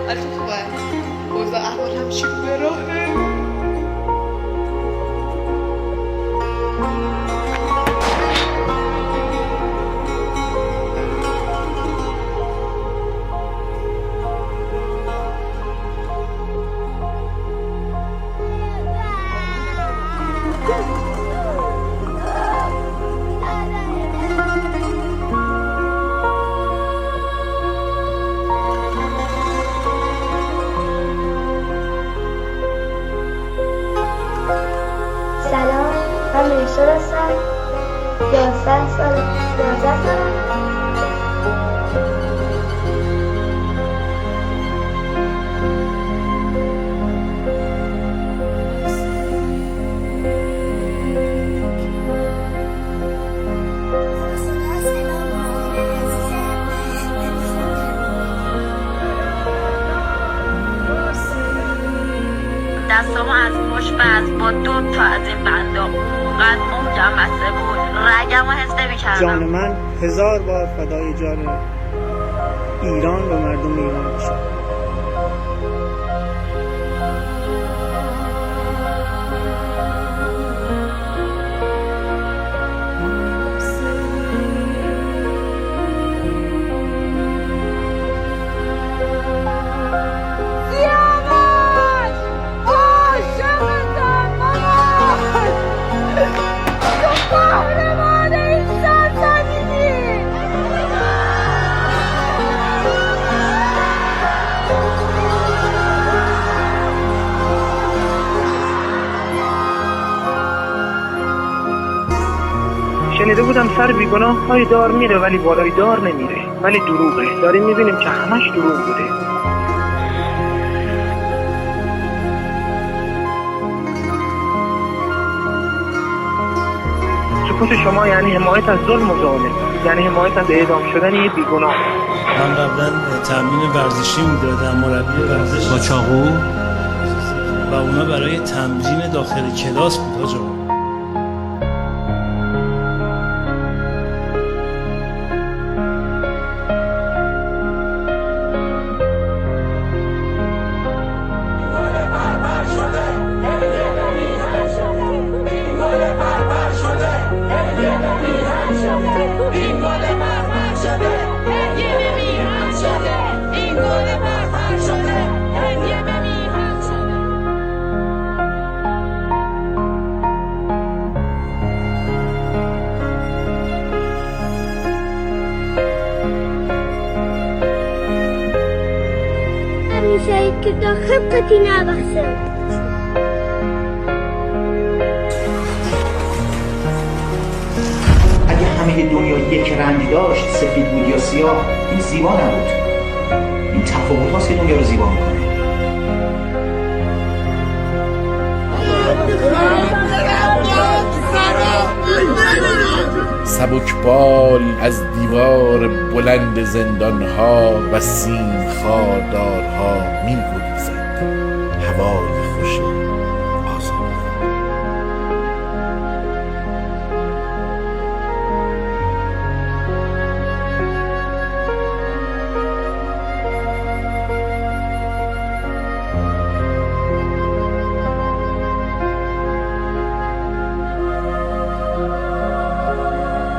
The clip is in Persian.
حالتون خوبه؟ اوضاع احوال هم چی به راهه؟ سلام، من میشور هستم. 11 سالم. دستامو از مش بست با 2 تا از این بندا اونقدر موجم بسته بود رگم رو حس نمی‌کردم. جان من 1000 بار فدای جان ایران و مردم ایران بشه. شنیده بودم سر بیگناه پای دار میره ولی بالای دار نمیره، ولی دروغه. داریم میبینیم که همش دروغ بوده. سکوت شما یعنی حمایت از ظلم و ظالم، یعنی حمایت از اعدام شدن یه بیگناه. من قبلا تمرین ورزشی میدادم، مربی ورزش با چاقو، و اونا برای تمرین داخل کلاس بود آجا. همیشه که تا خبقتی نبخشم. اگه همه دنیا یک رنگ داشت، سفید بود یا سیاه، این زیبا نبود. این تفاوت هاست که دنیا رو زیبا میکنه. سبکبال از دیوار بلند زندانها و سیم خاردارها می گریزد. هوای خوش